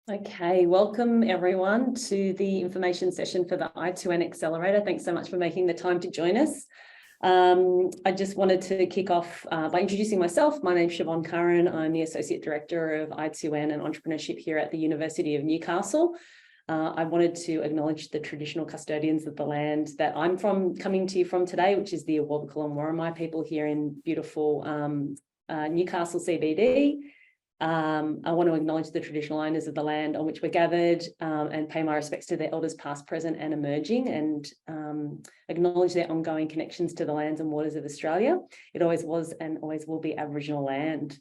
Okay, welcome everyone to the information session for the I2N Accelerator. Thanks so much for making the time to join us. I just wanted to kick off by introducing myself. My name's Siobhan Curran. I'm the Associate Director of I2N and Entrepreneurship here at the University of Newcastle. I wanted to acknowledge the traditional custodians of the land that I'm coming to you from today, which is the Awabakal and Worimi people here in beautiful Newcastle CBD. I want to acknowledge the traditional owners of the land on which we're gathered and pay my respects to their elders past, present and emerging, and acknowledge their ongoing connections to the lands and waters of Australia. It always was and always will be Aboriginal land.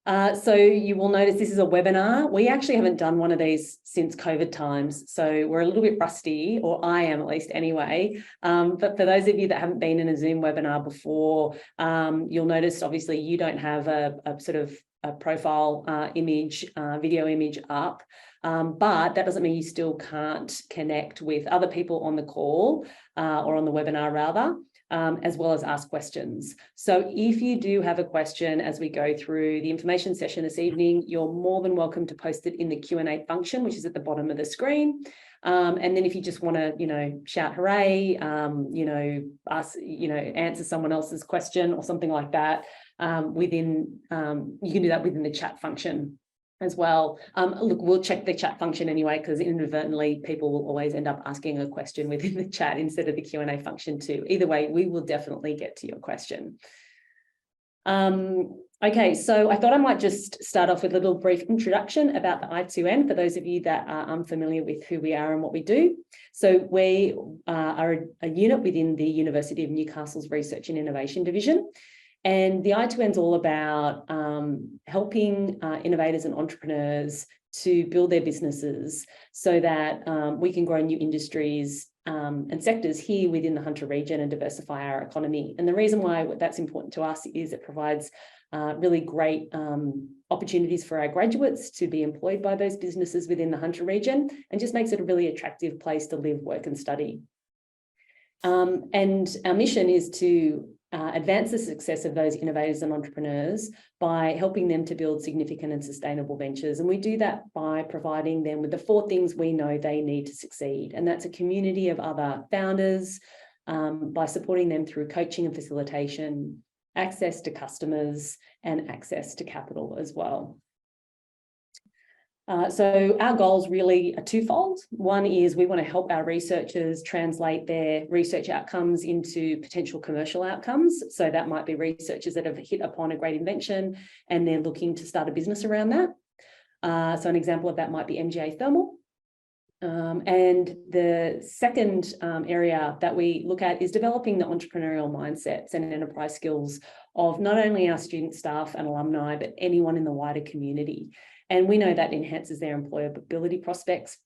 So you will notice this is a webinar. We actually haven't done one of these since COVID times, so we're a little bit rusty, or I am at least anyway. But for those of you that haven't been in a Zoom webinar before, you'll notice obviously you don't have a sort of a profile image, video image up, but that doesn't mean you still can't connect with other people on the call or on the webinar rather. As well as ask questions. So if you do have a question as we go through the information session this evening, you're more than welcome to post it in the Q&A function, which is at the bottom of the screen. And then if you just want to, shout hooray, answer someone else's question or something like that, you can do that within the chat function as well. Look, we'll check the chat function anyway, because inadvertently people will always end up asking a question within the chat instead of the Q&A function too. Either way, we will definitely get to your question. Okay, so I thought I might just start off with a little brief introduction about the I2N for those of you that are unfamiliar with who we are and what we do. So we are a unit within the University of Newcastle's Research and Innovation Division. And the I2N is all about helping innovators and entrepreneurs to build their businesses so that we can grow new industries and sectors here within the Hunter region and diversify our economy. And the reason why that's important to us is it provides really great opportunities for our graduates to be employed by those businesses within the Hunter region, and just makes it a really attractive place to live, work and study. And our mission is to advance the success of those innovators and entrepreneurs by helping them to build significant and sustainable ventures. And we do that by providing them with the 4 things we know they need to succeed. And that's a community of other founders, by supporting them through coaching and facilitation, access to customers, and access to capital as well. So our goals really are twofold. One is we want to help our researchers translate their research outcomes into potential commercial outcomes. So that might be researchers that have hit upon a great invention and they're looking to start a business around that. So an example of that might be MGA Thermal. And the second area that we look at is developing the entrepreneurial mindsets and enterprise skills of not only our student, staff and alumni, but anyone in the wider community. And we know that enhances their employability prospects.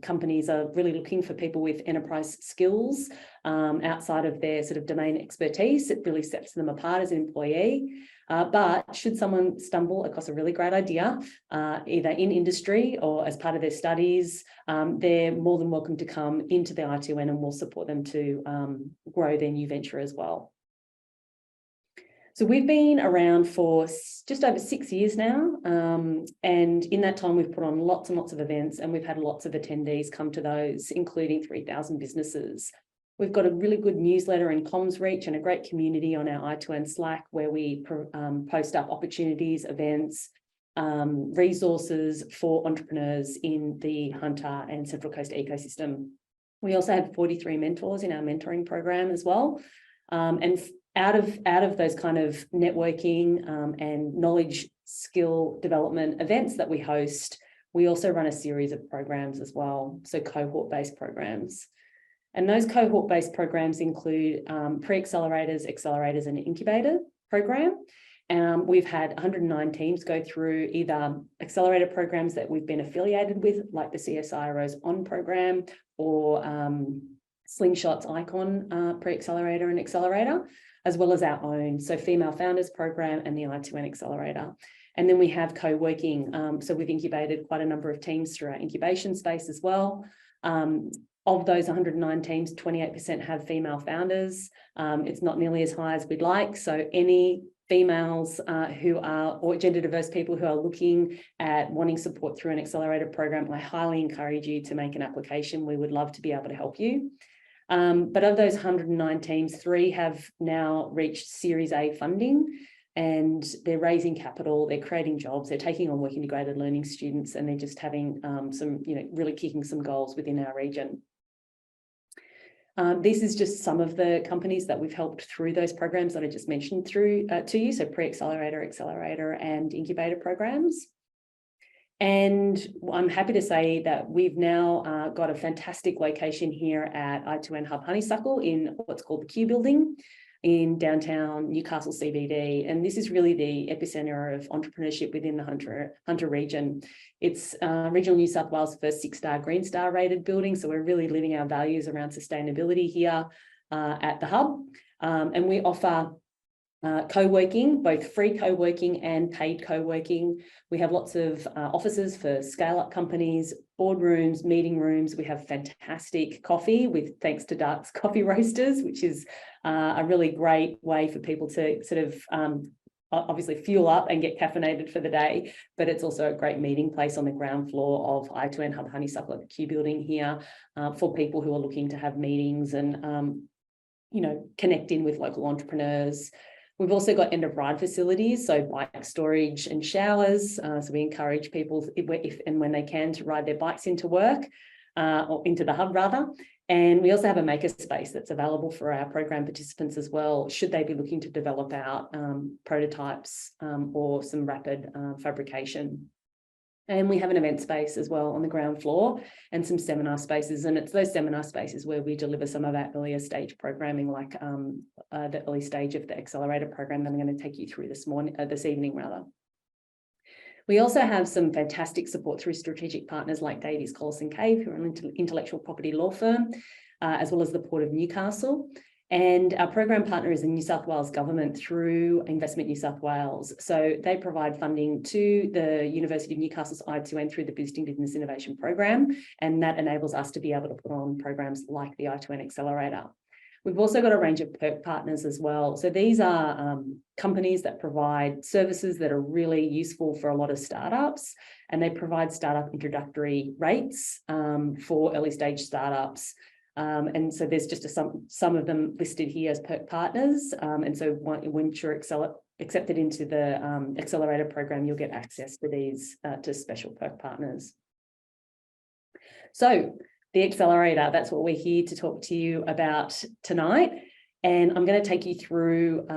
Companies are really looking for people with enterprise skills outside of their sort of domain expertise. It really sets them apart as an employee. But should someone stumble across a really great idea, either in industry or as part of their studies, they're more than welcome to come into the I2N and we'll support them to grow their new venture as well. So we've been around for just over 6 years now, and in that time we've put on lots and lots of events, and we've had lots of attendees come to those, including 3,000 businesses. We've got a really good newsletter and comms reach and a great community on our I2N Slack where we post up opportunities, events, resources for entrepreneurs in the Hunter and Central Coast ecosystem. We also have 43 mentors in our mentoring program as well. And out of those kind of networking and knowledge skill development events that we host, we also run a series of programs as well, so cohort-based programs. And those cohort-based programs include pre-accelerators, accelerators and incubator program. We've had 109 teams go through either accelerator programs that we've been affiliated with, like the CSIRO's ON program or Slingshot's ICON pre-accelerator and accelerator, as well as our own, so Female Founders Program and the I2N Accelerator. And then we have co-working, so we've incubated quite a number of teams through our incubation space as well. Of those 109 teams, 28% have female founders. It's not nearly as high as we'd like, so any females or gender diverse people who are looking at wanting support through an accelerator program, I highly encourage you to make an application. We would love to be able to help you. But of those 109 teams, 3 have now reached Series A funding, and they're raising capital, they're creating jobs, they're taking on work integrated learning students, and they're just having really kicking some goals within our region. This is just some of the companies that we've helped through those programs that I just mentioned to you. So Pre-accelerator, accelerator, and incubator programs. And I'm happy to say that we've now got a fantastic location here at I2N Hub Honeysuckle in what's called the Q building in downtown Newcastle CBD. And this is really the epicenter of entrepreneurship within the Hunter region. It's Regional New South Wales' first 6-star Green Star rated building. So we're really living our values around sustainability here at the Hub. And we offer co-working, both free co-working and paid co-working. We have lots of offices for scale-up companies, boardrooms, meeting rooms. We have fantastic coffee thanks to Dark's Coffee Roasters, which is a really great way for people to sort of obviously fuel up and get caffeinated for the day, but it's also a great meeting place on the ground floor of I2N Hub Honeysuckle at the Q building here for people who are looking to have meetings and connect in with local entrepreneurs. We've also got end-of-ride facilities, so bike storage and showers. So we encourage people, if and when they can, to ride their bikes into work, or into the Hub rather. And we also have a maker space that's available for our program participants as well, should they be looking to develop out prototypes or some rapid fabrication. And we have an event space as well on the ground floor and some seminar spaces. And it's those seminar spaces where we deliver some of our earlier stage programming, like the early stage of the accelerator program that I'm going to take you through this evening rather. We also have some fantastic support through strategic partners like Davies, Collison Cave, who are an intellectual property law firm, as well as the Port of Newcastle. And our program partner is the New South Wales Government through Investment New South Wales. So they provide funding to the University of Newcastle's I2N through the Boosting Business Innovation Program, and that enables us to be able to put on programs like the I2N Accelerator. We've also got a range of perk partners as well. So these are companies that provide services that are really useful for a lot of startups, and they provide startup introductory rates for early stage startups. And so there's just some of them listed here as perk partners. And so once you're accepted into the accelerator program, you'll get access to these to special perk partners. So the accelerator, that's what we're here to talk to you about tonight. And I'm going to take you through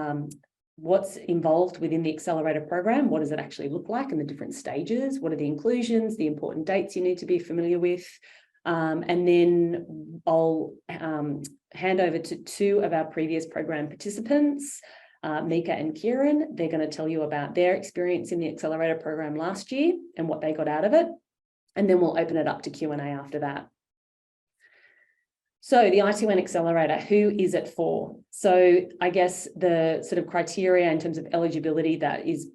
what's involved within the accelerator program. What does it actually look like in the different stages? What are the inclusions, the important dates you need to be familiar with? And then I'll hand over to 2 of our previous program participants, Mika and Kieran. They're going to tell you about their experience in the accelerator program last year and what they got out of it. And then we'll open it up to Q&A after that. So the I2N Accelerator, who is it for? So I guess the sort of criteria in terms of eligibility that is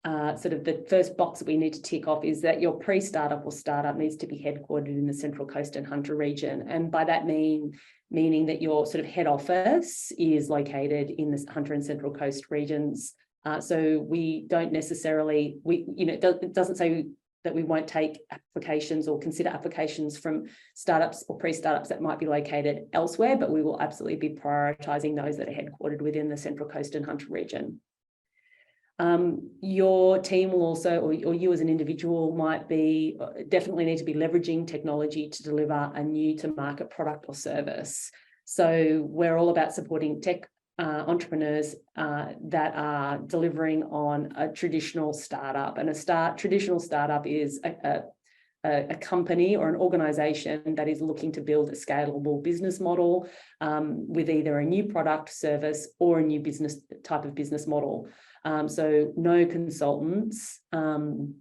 sort of the first box that we need to tick off is that your pre-startup or startup needs to be headquartered in the Central Coast and Hunter region. And by that meaning that your sort of head office is located in the Hunter and Central Coast regions. So we don't necessarily, it doesn't say that we won't take applications or consider applications from startups or pre-startups that might be located elsewhere, but we will absolutely be prioritising those that are headquartered within the Central Coast and Hunter region. Your team will also, or you as an individual might definitely need to be leveraging technology to deliver a new to market product or service. So we're all about supporting tech entrepreneurs that are delivering on a traditional startup. And traditional startup is a company or an organisation that is looking to build a scalable business model with either a new product, service, or a new type of business model. So no consultants and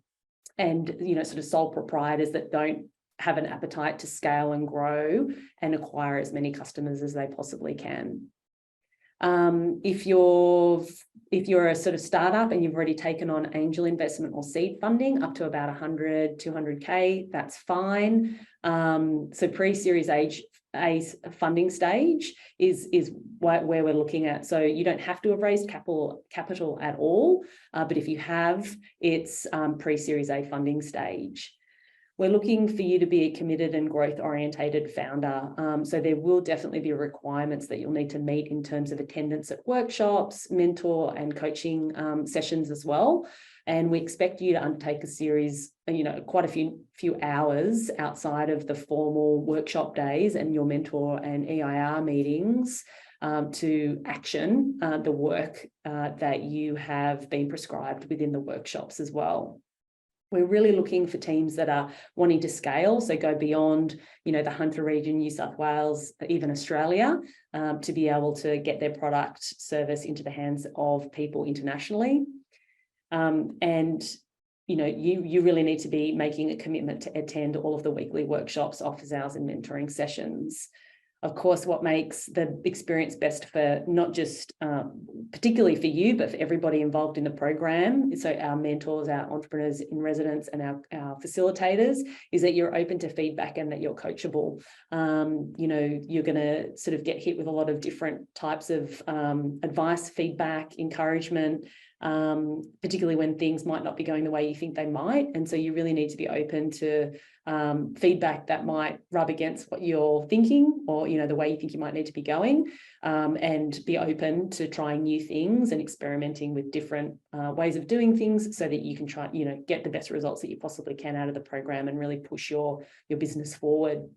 sort of sole proprietors that don't have an appetite to scale and grow and acquire as many customers as they possibly can. If you're a sort of startup and you've already taken on angel investment or seed funding up to about 100, 200K, that's fine. So pre-series A funding stage is where we're looking at. So you don't have to have raised capital at all, but if you have, it's pre-series A funding stage. We're looking for you to be a committed and growth-orientated founder. So there will definitely be requirements that you'll need to meet in terms of attendance at workshops, mentor and coaching sessions as well. And we expect you to undertake a series, quite a few hours outside of the formal workshop days and your mentor and EIR meetings to action the work that you have been prescribed within the workshops as well. We're really looking for teams that are wanting to scale, so go beyond, the Hunter region, New South Wales, even Australia, to be able to get their product service into the hands of people internationally. And you really need to be making a commitment to attend all of the weekly workshops, office hours, and mentoring sessions. Of course, what makes the experience best for not just particularly for you, but for everybody involved in the program, so our mentors, our entrepreneurs in residence, and our facilitators, is that you're open to feedback and that you're coachable. You're going to sort of get hit with a lot of different types of advice, feedback, encouragement, particularly when things might not be going the way you think they might. And so you really need to be open to feedback that might rub against what you're thinking, or the way you think you might need to be going, and be open to trying new things and experimenting with different ways of doing things, so that you can try get the best results that you possibly can out of the program and really push your business forward.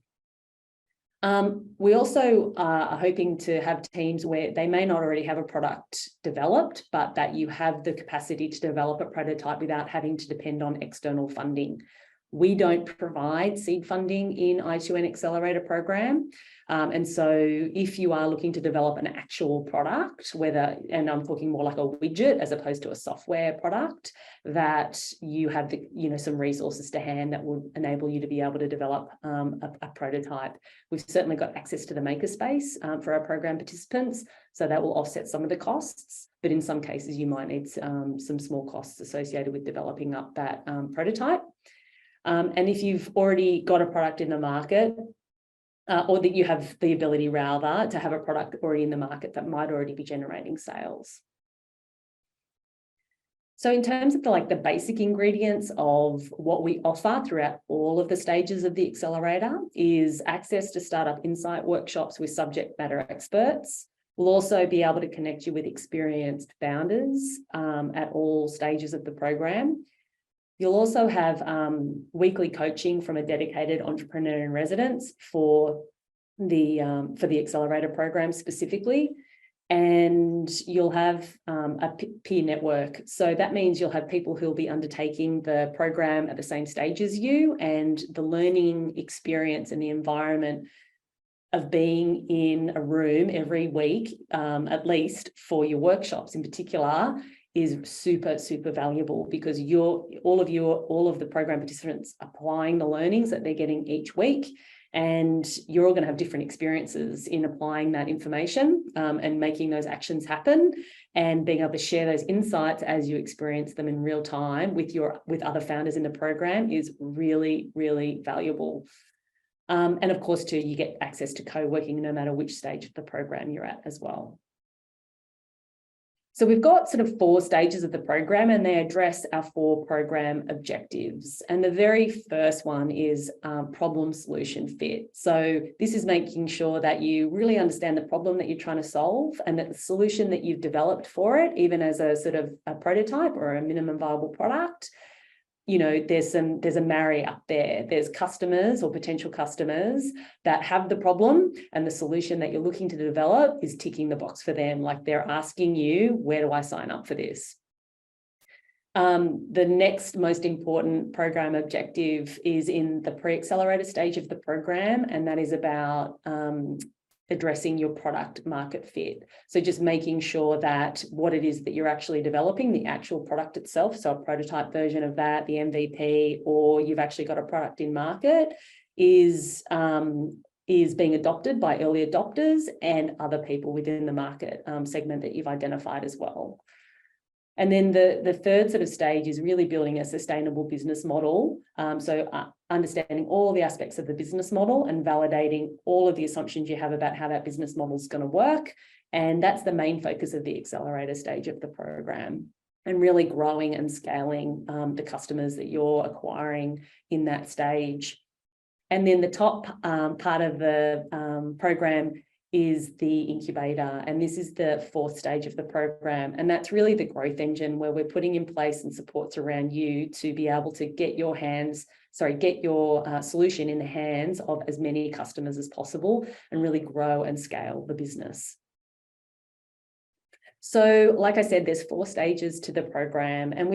We also are hoping to have teams where they may not already have a product developed, but that you have the capacity to develop a prototype without having to depend on external funding. We don't provide seed funding in I2N Accelerator program. And so if you are looking to develop an actual product, and I'm talking more like a widget as opposed to a software product, that you have some resources to hand that will enable you to be able to develop a prototype. We've certainly got access to the makerspace for our program participants, so that will offset some of the costs. But in some cases, you might need some small costs associated with developing up that prototype. And if you've already got a product in the market, or that you have the ability rather to have a product already in the market that might already be generating sales. So in terms of the basic ingredients of what we offer throughout all of the stages of the accelerator is access to startup insight workshops with subject matter experts. We'll also be able to connect you with experienced founders at all stages of the program. You'll also have weekly coaching from a dedicated entrepreneur in residence for the accelerator program specifically, and you'll have a peer network. So that means you'll have people who'll be undertaking the program at the same stage as you, and the learning experience and the environment of being in a room every week, at least for your workshops in particular, is super, super valuable, because all of the program participants applying the learnings that they're getting each week, and you're all going to have different experiences in applying that information and making those actions happen, and being able to share those insights as you experience them in real time with other founders in the program is really, really valuable. And of course, too, you get access to co-working no matter which stage of the program you're at as well. So we've got sort of 4 stages of the program, and they address our 4 program objectives. And the very first one is problem solution fit. So this is making sure that you really understand the problem that you're trying to solve, and that the solution that you've developed for it, even as a sort of a prototype or a minimum viable product, there's a marry up there. There's customers or potential customers that have the problem, and the solution that you're looking to develop is ticking the box for them. Like, they're asking you, where do I sign up for this? The next most important program objective is in the pre-accelerator stage of the program, and that is about addressing your product market fit. So just making sure that what it is that you're actually developing, the actual product itself, so a prototype version of that, the MVP, or you've actually got a product in market, is is being adopted by early adopters and other people within the market segment that you've identified as well. And then the third sort of stage is really building a sustainable business model. Understanding all the aspects of the business model and validating all of the assumptions you have about how that business model is going to work. And that's the main focus of the accelerator stage of the program, and really growing and scaling the customers that you're acquiring in that stage. And then the top part of the program is the incubator. And this is the fourth stage of the program. And that's really the growth engine where we're putting in place and supports around you to be able to get your solution in the hands of as many customers as possible and really grow and scale the business. So, like I said, there's 4 stages to the program, and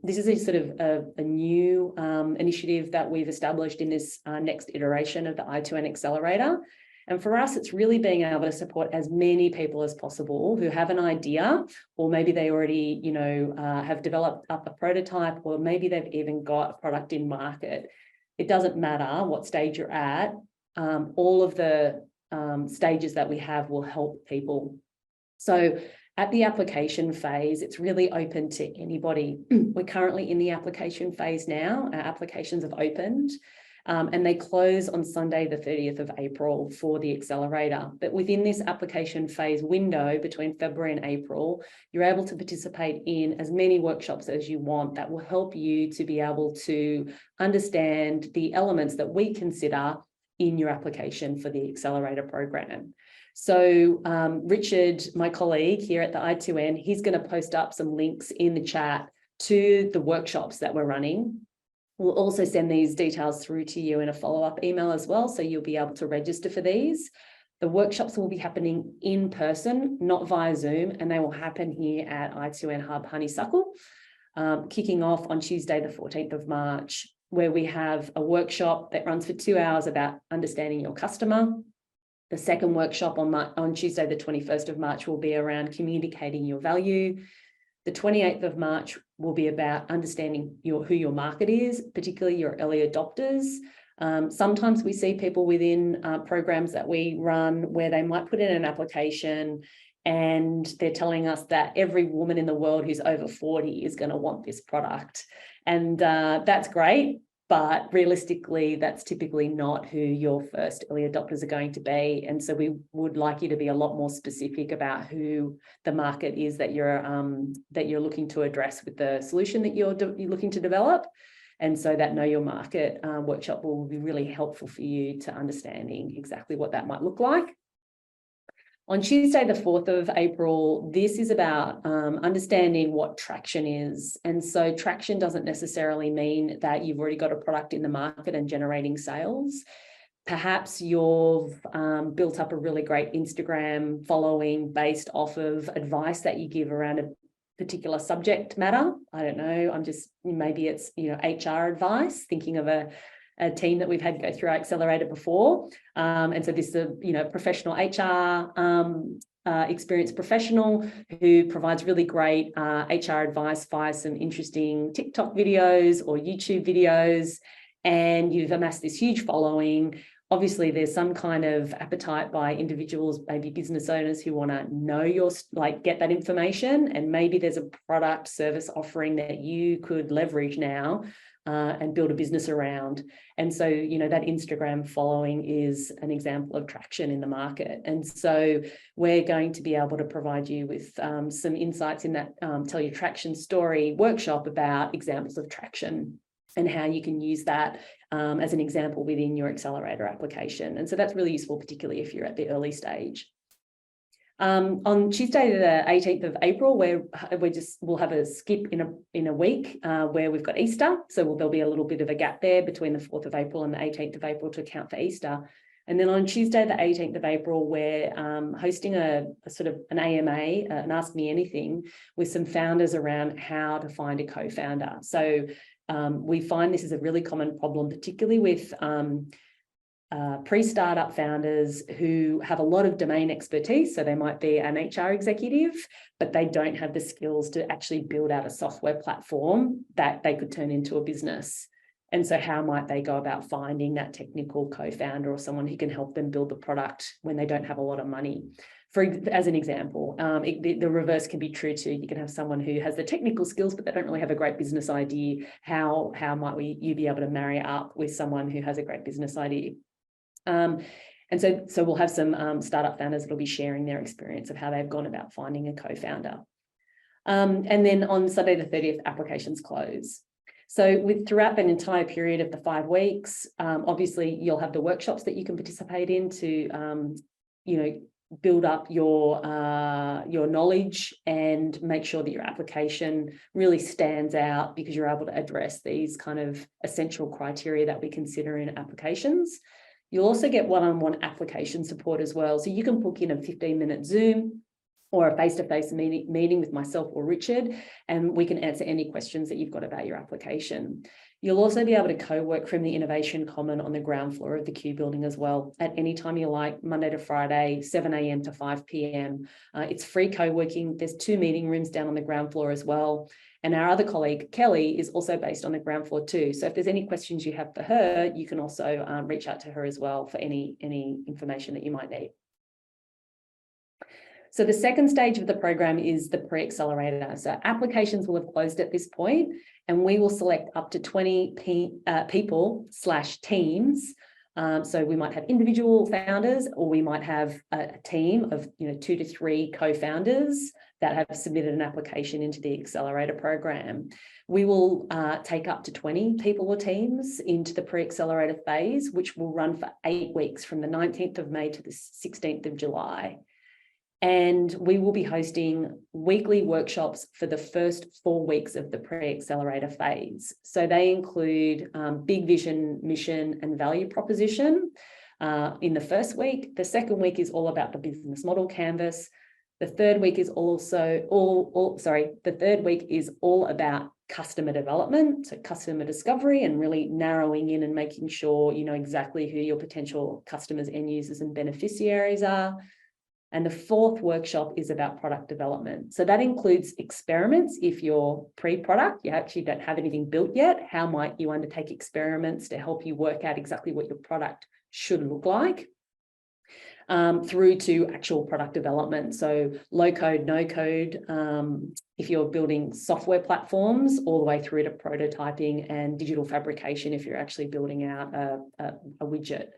this is a sort of a new initiative that we've established in this next iteration of the I2N Accelerator. And for us, it's really being able to support as many people as possible who have an idea, or maybe they already, have developed up a prototype, or maybe they've even got a product in market. It doesn't matter what stage you're at. All of the stages that we have will help people. So at the application phase, it's really open to anybody. We're currently in the application phase now. Our applications have opened. And they close on Sunday, the 30th of April for the accelerator. But within this application phase window between February and April, you're able to participate in as many workshops as you want that will help you to be able to understand the elements that we consider in your application for the accelerator program. So Richard, my colleague here at the I2N, he's going to post up some links in the chat to the workshops that we're running. We'll also send these details through to you in a follow-up email as well, so you'll be able to register for these. The workshops will be happening in person, not via Zoom, and they will happen here at I2N Hub Honeysuckle, kicking off on Tuesday, the 14th of March, where we have a workshop that runs for 2 hours about understanding your customer. The second workshop on Tuesday, the 21st of March, will be around communicating your value. The 28th of March will be about understanding who your market is, particularly your early adopters. Sometimes we see people within programs that we run where they might put in an application and they're telling us that every woman in the world who's over 40 is going to want this product. And that's great. But realistically, that's typically not who your first early adopters are going to be. And so we would like you to be a lot more specific about who the market is that you're looking to address with the solution that you're looking to develop. And so that Know Your Market workshop will be really helpful for you to understanding exactly what that might look like. On Tuesday, the 4th of April, this is about understanding what traction is. And so traction doesn't necessarily mean that you've already got a product in the market and generating sales. Perhaps you've built up a really great Instagram following based off of advice that you give around a particular subject matter. I don't know, maybe it's, HR advice, thinking of a team that we've had go through our accelerator before. And so this is a professional HR experienced professional who provides really great HR advice via some interesting TikTok videos or YouTube videos, and you've amassed this huge following. Obviously, there's some kind of appetite by individuals, maybe business owners, who want to know get that information, and maybe there's a product service offering that you could leverage now and build a business around. And so, that Instagram following is an example of traction in the market. And so we're going to be able to provide you with some insights in that Tell Your Traction Story workshop about examples of traction and how you can use that as an example within your accelerator application. And so that's really useful, particularly if you're at the early stage. On Tuesday, the 18th of April, we'll have a skip in a week where we've got Easter. So there'll be a little bit of a gap there between the 4th of April and the 18th of April to account for Easter. And then on Tuesday, the 18th of April, we're hosting a sort of an AMA, an Ask Me Anything, with some founders around how to find a co-founder. So we find this is a really common problem, particularly with pre-startup founders who have a lot of domain expertise. So they might be an HR executive, but they don't have the skills to actually build out a software platform that they could turn into a business. And so how might they go about finding that technical co-founder or someone who can help them build the product when they don't have a lot of money? As an example, the reverse can be true too. You can have someone who has the technical skills, but they don't really have a great business idea. How might you be able to marry up with someone who has a great business idea? And so we'll have some startup founders that'll be sharing their experience of how they've gone about finding a co-founder. And then on Sunday the 30th, applications close. So throughout that entire period of the 5 weeks, obviously you'll have the workshops that you can participate in to, build up your knowledge and make sure that your application really stands out, because you're able to address these kind of essential criteria that we consider in applications. You'll also get one-on-one application support as well. So you can book in a 15-minute Zoom or a face-to-face meeting with myself or Richard, and we can answer any questions that you've got about your application. You'll also be able to co-work from the Innovation Common on the ground floor of the Q building as well, at any time you like, Monday to Friday, 7 a.m. to 5 p.m. It's free co-working. There's 2 meeting rooms down on the ground floor as well. And our other colleague, Kelly, is also based on the ground floor too. So if there's any questions you have for her, you can also reach out to her as well for any information that you might need. So the second stage of the program is the pre-accelerator. So applications will have closed at this point, and we will select up to 20 people/teams. So we might have individual founders, or we might have a team of 2 to 3 co-founders that have submitted an application into the accelerator program. We will take up to 20 people or teams into the pre-accelerator phase, which will run for 8 weeks from the 19th of May to the 16th of July. And we will be hosting weekly workshops for the first 4 weeks of the pre-accelerator phase. So they include big vision, mission, and value proposition in the first week. The second week is all about the business model canvas. The third week is also the third week is all about customer development, so customer discovery, and really narrowing in and making sure you know exactly who your potential customers, end users, and beneficiaries are. And the fourth workshop is about product development. So that includes experiments. If you're pre-product, you actually don't have anything built yet, how might you undertake experiments to help you work out exactly what your product should look like, through to actual product development. So low code, no code, if you're building software platforms, all the way through to prototyping and digital fabrication if you're actually building out a widget.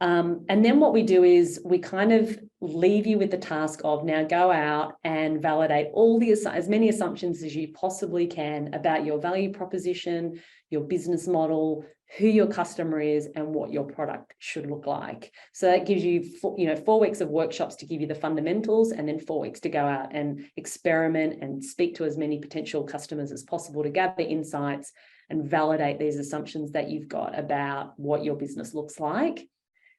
And then what we do is we kind of leave you with the task of now go out and validate as many assumptions as you possibly can about your value proposition, your business model, who your customer is, and what your product should look like. So that gives you 4 weeks of workshops to give you the fundamentals, and then 4 weeks to go out and experiment and speak to as many potential customers as possible to gather insights and validate these assumptions that you've got about what your business looks like.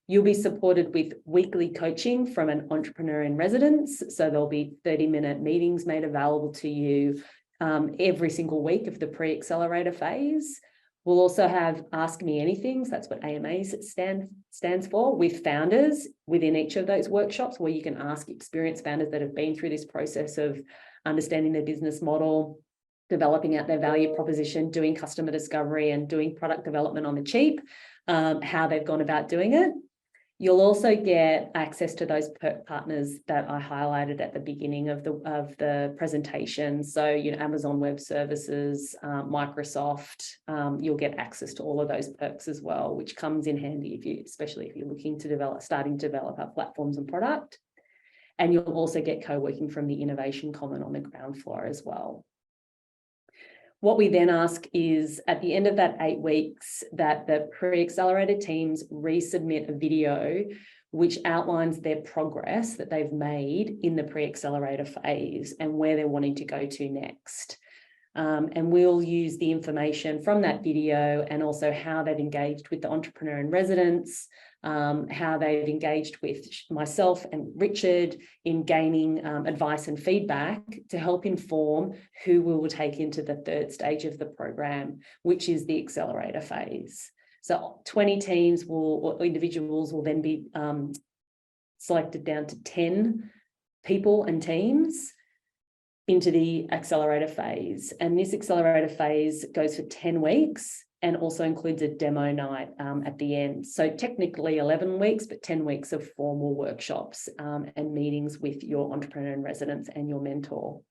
You'll be supported with weekly coaching from an entrepreneur in residence. So there'll be 30-minute meetings made available to you every single week of the pre-accelerator phase. We'll also have Ask Me Anythings, that's what AMAs stands for, with founders within each of those workshops, where you can ask experienced founders that have been through this process of understanding their business model, developing out their value proposition, doing customer discovery, and doing product development on the cheap, how they've gone about doing it. You'll also get access to those partners that I highlighted at the beginning of the presentation. So, Amazon Web Services, Microsoft, you'll get access to all of those perks as well, which comes in handy especially if you're looking to starting to develop our platforms and product. And you'll also get co-working from the Innovation Common on the ground floor as well. What we then ask is, at the end of that 8 weeks, that the pre-accelerator teams resubmit a video which outlines their progress that they've made in the pre-accelerator phase and where they're wanting to go to next. And we'll use the information from that video, and also how they've engaged with the entrepreneur in residence, how they've engaged with myself and Richard in gaining advice and feedback to help inform who we will take into the third stage of the program, which is the accelerator phase. So 20 teams or individuals will then be selected down to 10 people and teams. into the accelerator phase. And this accelerator phase goes for 10 weeks and also includes a demo night at the end. So technically 11 weeks, but 10 weeks of formal workshops and meetings with your entrepreneur in residence and your mentor.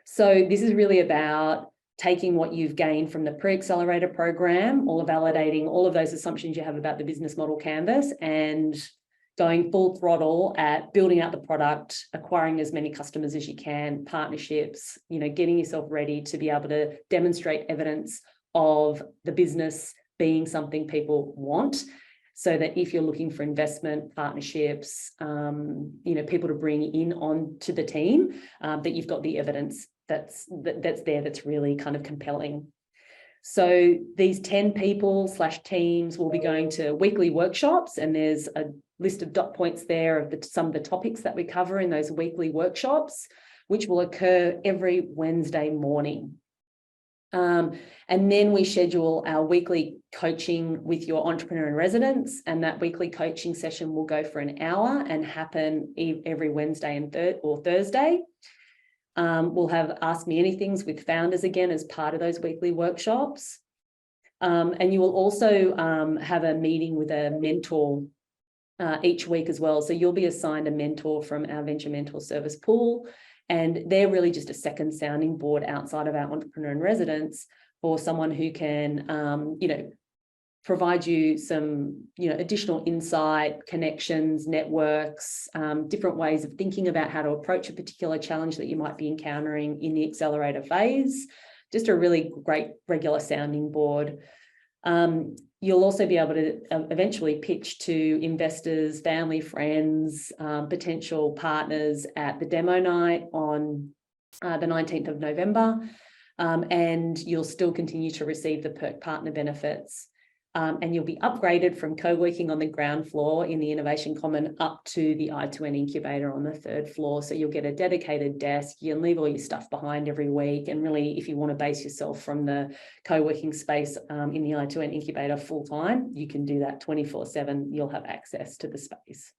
So this is really about taking what you've gained from the Pre-accelerator program, validating all of those assumptions you have about the business model canvas, and going full throttle at building out the product, acquiring as many customers as you can, partnerships, getting yourself ready to be able to demonstrate evidence of the business being something people want, so that if you're looking for investment, partnerships, people to bring in onto the team, that you've got the evidence that's there that's really kind of compelling. So these 10 people/teams will be going to weekly workshops, and there's a list of dot points there of some of the topics that we cover in those weekly workshops, which will occur every Wednesday morning. And then we schedule our weekly coaching with your entrepreneur in residence, and that weekly coaching session will go for an hour and happen every Wednesday and Thursday. We'll have Ask Me Anythings with founders again as part of those weekly workshops. And you will also have a meeting with a mentor each week as well. So you'll be assigned a mentor from our venture mentor service pool, and they're really just a second sounding board outside of our entrepreneur in residence for someone who can, provide you some, additional insight, connections, networks, different ways of thinking about how to approach a particular challenge that you might be encountering in the accelerator phase. Just a really great regular sounding board. You'll also be able to eventually pitch to investors, family, friends, potential partners at the demo night on the 19th of November. And you'll still continue to receive the perk partner benefits. And you'll be upgraded from co-working on the ground floor in the Innovation Common up to the I2N Incubator on the 3rd floor. So you'll get a dedicated desk. You can leave all your stuff behind every week. And really, if you want to base yourself from the co-working space in the I2N Incubator full time, you can do that 24/7. You'll have access to the space.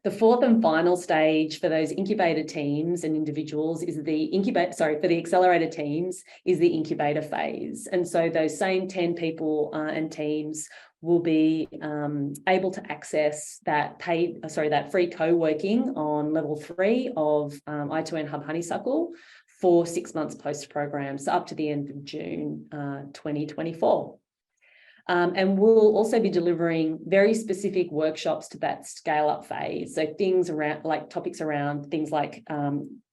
The fourth and final stage for those incubator teams and individuals is for the accelerator teams is the incubator phase. And so those same 10 people and teams will be able to access that free co-working on level 3 of I2N Hub Honeysuckle for 6 months post-program, so up to the end of June 2024. And we'll also be delivering very specific workshops to that scale-up phase. So things around, topics around things like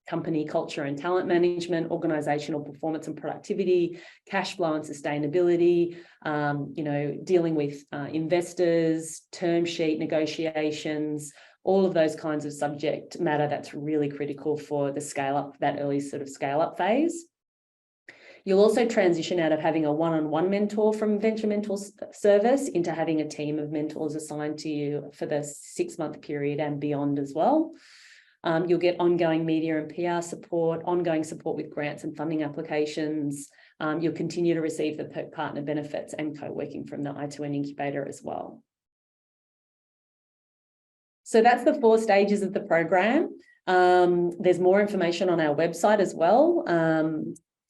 company culture and talent management, organizational performance and productivity, cash flow and sustainability, dealing with investors, term sheet negotiations, all of those kinds of subject matter that's really critical for the scale-up, that early sort of scale-up phase. You'll also transition out of having a one-on-one mentor from Venture Mentor Service into having a team of mentors assigned to you for the 6-month period and beyond as well. You'll get ongoing media and PR support, ongoing support with grants and funding applications. You'll continue to receive the perk partner benefits and co-working from the I2N Incubator as well. So that's the 4 stages of the program. There's more information on our website as well.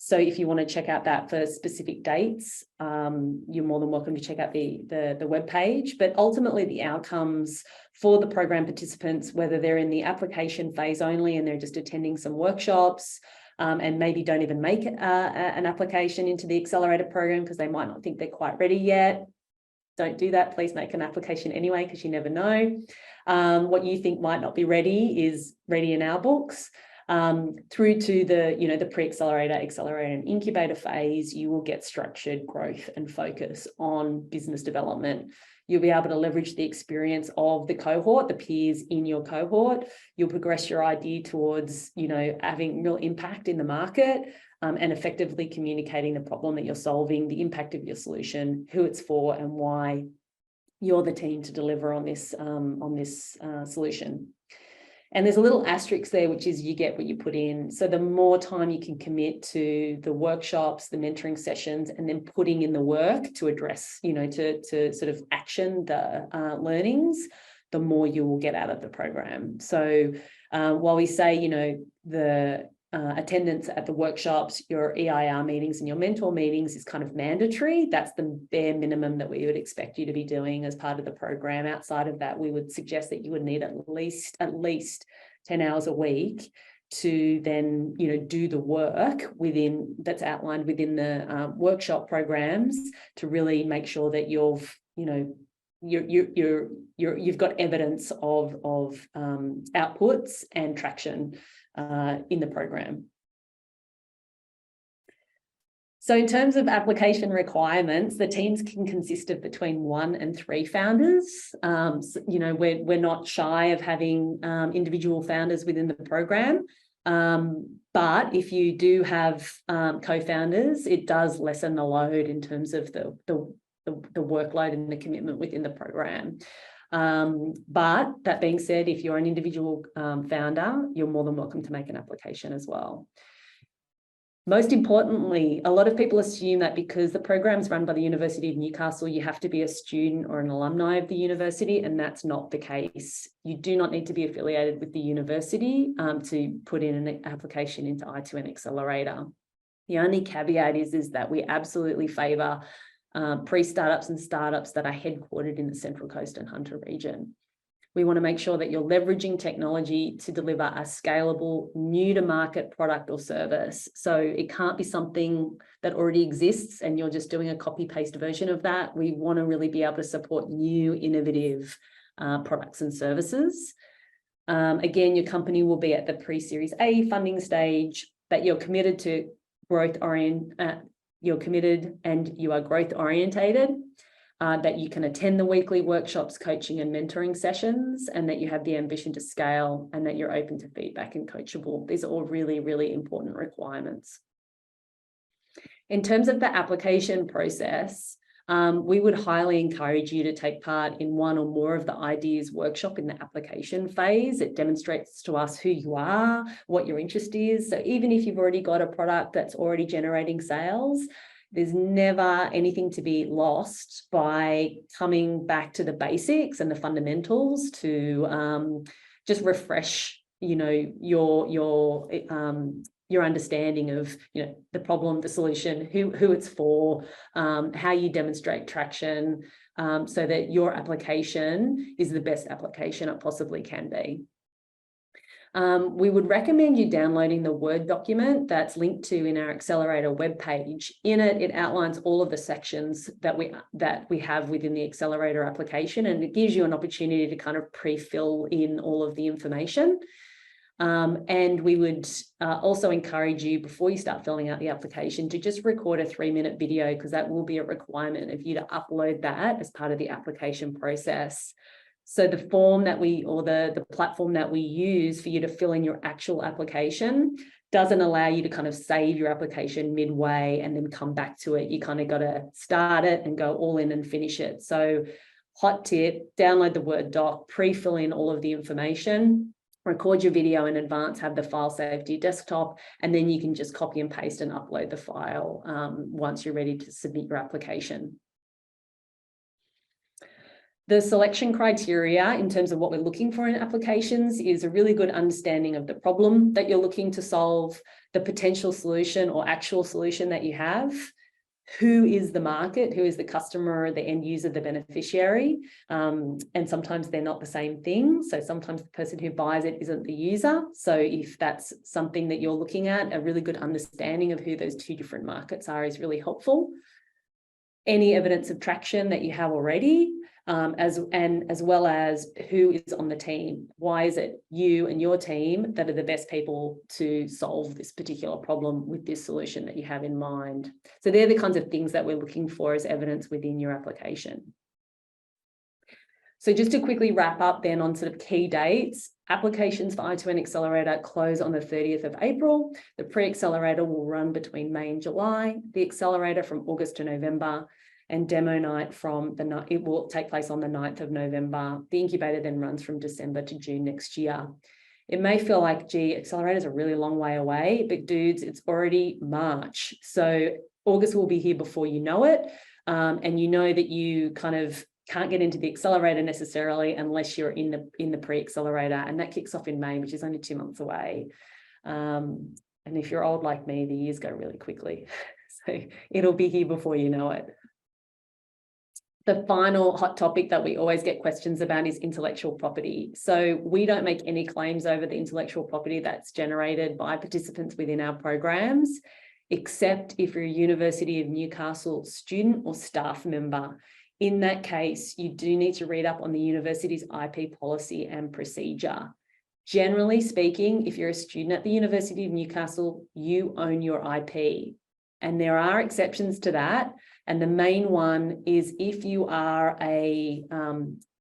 So if you want to check out that for specific dates, you're more than welcome to check out the webpage. But ultimately, the outcomes for the program participants, whether they're in the application phase only and they're just attending some workshops and maybe don't even make an application into the accelerator program because they might not think they're quite ready yet. Don't do that. Please make an application anyway, because you never know. What you think might not be ready is ready in our books. Through to the pre-accelerator, accelerator and incubator phase, you will get structured growth and focus on business development. You'll be able to leverage the experience of the cohort, the peers in your cohort. You'll progress your idea towards, having real impact in the market and effectively communicating the problem that you're solving, the impact of your solution, who it's for, and why you're the team to deliver on this solution. And there's a little asterisk there, which is you get what you put in. So the more time you can commit to the workshops, the mentoring sessions, and then putting in the work to address, to sort of action the learnings, the more you will get out of the program. So While we say, you know, the attendance at the workshops, your EIR meetings and your mentor meetings is kind of mandatory. That's the bare minimum that we would expect you to be doing as part of the program. Outside of that, we would suggest that you would need at least 10 hours a week to then, you know, do the work within that's outlined within the workshop programs to really make sure that you've, you know, you've got evidence of outputs and traction in the program. So in terms of application requirements, the teams can consist of between 1 and 3 founders. So, you know, we're not shy of having individual founders within the program. But if you do have co-founders, it does lessen the load in terms of the workload and the commitment within the program. But that being said, if you're an individual founder, you're more than welcome to make an application as well. Most importantly, a lot of people assume that because the program's run by the University of Newcastle, you have to be a student or an alumni of the university, and that's not the case. You do not need to be affiliated with the university to put in an application into I2N Accelerator. The only caveat is that we absolutely favour pre-startups and startups that are headquartered in the Central Coast and Hunter region. We want to make sure that you're leveraging technology to deliver a scalable, new to market product or service. So it can't be something that already exists and you're just doing a copy paste version of that. We want to really be able to support new, innovative products and services. Again, your company will be at the pre-series A funding stage, that you're committed to you're committed and you are growth orientated. That you can attend the weekly workshops, coaching and mentoring sessions, and that you have the ambition to scale and that you're open to feedback and coachable. These are all really, really important requirements. In terms of the application process, we would highly encourage you to take part in one or more of the ideas workshop in the application phase. It demonstrates to us who you are, what your interest is. So even if you've already got a product that's already generating sales, there's never anything to be lost by coming back to the basics and the fundamentals to just refresh, you know, your understanding of, you know, the problem, the solution, who it's for, how you demonstrate traction, so that your application is the best application it possibly can be. We would recommend you downloading the Word document that's linked to in our Accelerator webpage. In it, it outlines all of the sections that we have within the Accelerator application, and it gives you an opportunity to kind of pre-fill in all of the information. And we would also encourage you, before you start filling out the application, to just record a 3-minute video, because that will be a requirement of you to upload that as part of the application process. So the form that the platform that we use for you to fill in your actual application doesn't allow you to kind of save your application midway and then come back to it. You kind of got to start it and go all in and finish it. So hot tip, download the Word doc, pre-fill in all of the information, record your video in advance, have the file saved to your desktop, and then you can just copy and paste and upload the file once you're ready to submit your application. The selection criteria in terms of what we're looking for in applications is a really good understanding of the problem that you're looking to solve, the potential solution or actual solution that you have, who is the market, who is the customer, the end user, the beneficiary, and sometimes they're not the same thing. So sometimes the person who buys it isn't the user. So if that's something that you're looking at, a really good understanding of who those two different markets are is really helpful. Any evidence of traction that you have already, as well as who is on the team. Why is it you and your team that are the best people to solve this particular problem with this solution that you have in mind? So they're the kinds of things that we're looking for as evidence within your application. So just to quickly wrap up then on sort of key dates, applications for I2N Accelerator close on the 30th of April. The pre-accelerator will run between May and July, the accelerator from August to November, and demo night it will take place on the 9th of November. The incubator then runs from December to June next year. It may feel like, gee, accelerators are a really long way away, but dudes, it's already March. So August will be here before you know it. And you know that you kind of can't get into the accelerator necessarily unless you're in the pre-accelerator, and that kicks off in May, which is only 2 months away. And if you're old like me, the years go really quickly. So it'll be here before you know it. The final hot topic that we always get questions about is intellectual property. So we don't make any claims over the intellectual property that's generated by participants within our programs, except if you're a University of Newcastle student or staff member. In that case, you do need to read up on the university's IP policy and procedure. Generally speaking, if you're a student at the University of Newcastle, you own your IP. And there are exceptions to that. And the main one is if you are a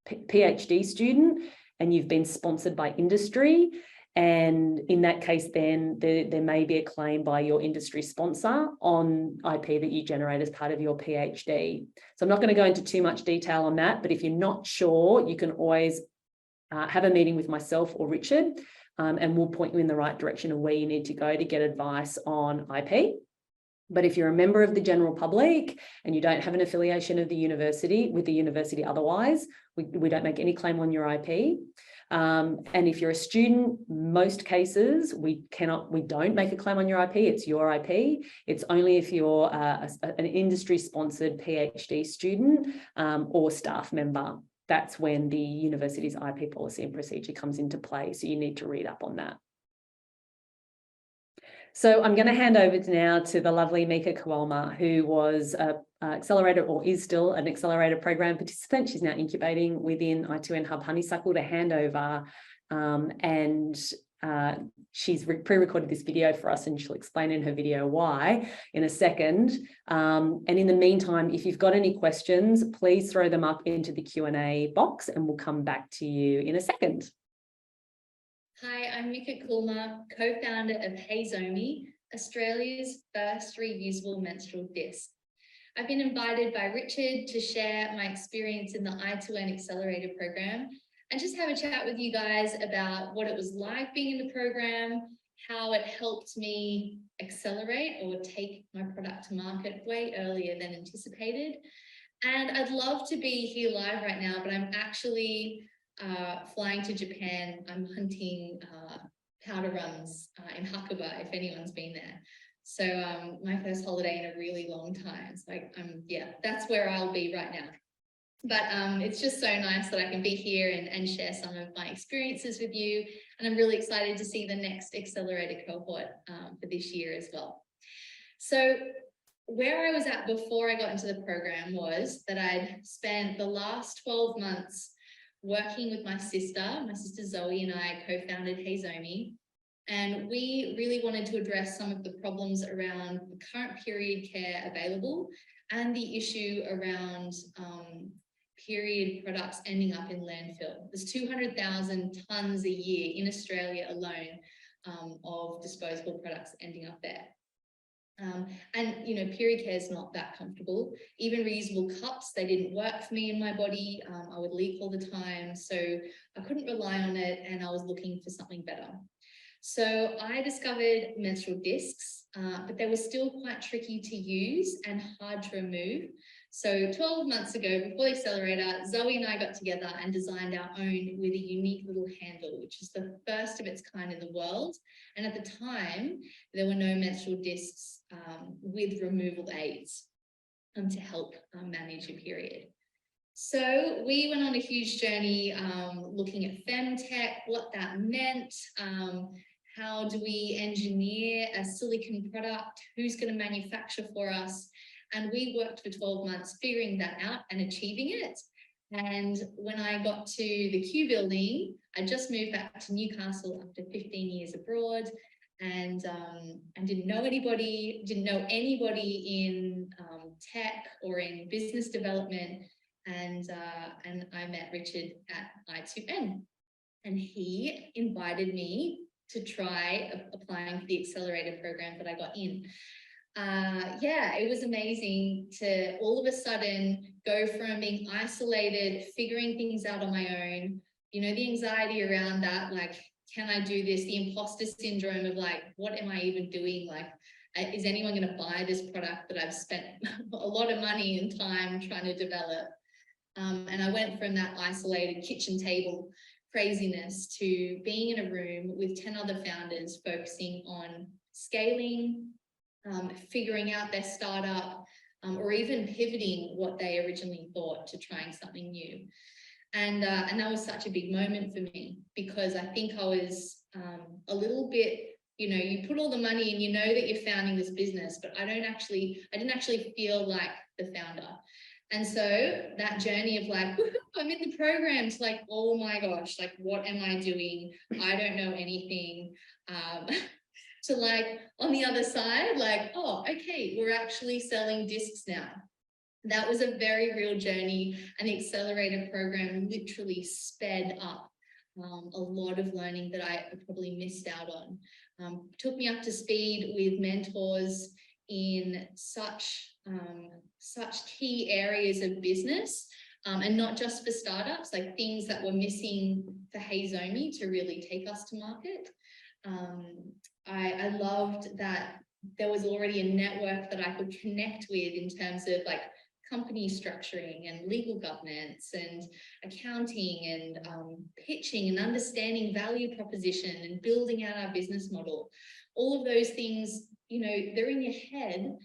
PhD student and you've been sponsored by industry, and in that case, then there may be a claim by your industry sponsor on IP that you generate as part of your PhD. So I'm not going to go into too much detail on that, but if you're not sure, you can always have a meeting with myself or Richard, and we'll point you in the right direction of where you need to go to get advice on IP. But if you're a member of the general public and you don't have an affiliation of the university with the university otherwise, we don't make any claim on your IP. And if you're a student, most cases, we don't make a claim on your IP. It's your IP. It's only if you're an industry-sponsored PhD student or staff member. That's when the university's IP policy and procedure comes into play. So you need to read up on that. So I'm going to hand over now to the lovely Mika Kowalma, who was an accelerator, or is still an accelerator program participant. She's now incubating within I2N Hub Honeysuckle, to hand over. She's pre-recorded this video for us, and she'll explain in her video why in a second. And in the meantime, if you've got any questions, please throw them up into the Q&A box and we'll come back to you in a second. Hi, I'm Mika Kulma, co-founder of Heizomi, Australia's first reusable menstrual disc. I've been invited by Richard to share my experience in the I2N Accelerator program and just have a chat with you guys about what it was like being in the program, how it helped me accelerate or take my product to market way earlier than anticipated. And I'd love to be here live right now, but I'm actually flying to Japan. I'm hunting powder runs in Hakuba, if anyone's been there. So my first holiday in a really long time. So yeah, that's where I'll be right now. But it's just so nice that I can be here and share some of my experiences with you. And I'm really excited to see the next accelerator cohort for this year as well. So where I was at before I got into the program was that I'd spent the last 12 months working with my sister Zoe, and I co-founded Heizomi, and we really wanted to address some of the problems around the current period care available and the issue around period products ending up in landfill. There's 200,000 tonnes a year in Australia alone of disposable products ending up there. And you know, period care is not that comfortable. Even reusable cups, they didn't work for me in my body. I would leak all the time, so I couldn't rely on it, and I was looking for something better. So I discovered menstrual discs, but they were still quite tricky to use and hard to remove. So 12 months ago, before the accelerator, Zoe and I got together and designed our own with a unique little handle, which is the first of its kind in the world. And at the time, there were no menstrual discs with removal aids to help manage your period. So we went on a huge journey looking at femtech, what that meant, how do we engineer a silicone product, who's going to manufacture for us. And we worked for 12 months figuring that out and achieving it. And when I got to the Q building, I just moved back to Newcastle after 15 years abroad, and didn't know anybody in tech or in business development. And I met Richard at I2N, and he invited me to try applying for the accelerator program that I got in. Yeah, it was amazing to all of a sudden go from being isolated, figuring things out on my own, you know, the anxiety around that, like, can I do this? The imposter syndrome of like, what am I even doing? Like, is anyone going to buy this product that I've spent a lot of money and time trying to develop? And I went from that isolated kitchen table craziness to being in a room with 10 other founders focusing on scaling, figuring out their startup, or even pivoting what they originally thought to trying something new. And that was such a big moment for me, because I think I was a little bit, you know, you put all the money and you know that you're founding this business, but I didn't actually feel like the founder. And so that journey of like, I'm in the program, to like, oh my gosh, like, what am I doing? I don't know anything. To like, on the other side, like, oh, okay, we're actually selling discs now. That was a very real journey, and the accelerator program literally sped up a lot of learning that I probably missed out on. Took me up to speed with mentors in such key areas of business, and not just for startups, like things that were missing for Heizomi to really take us to market. I loved that there was already a network that I could connect with in terms of like company structuring and legal governance and accounting and pitching and understanding value proposition and building out our business model. All of those things, you know, they're in your head,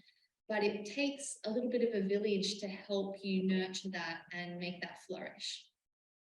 but it takes a little bit of a village to help you nurture that and make that flourish.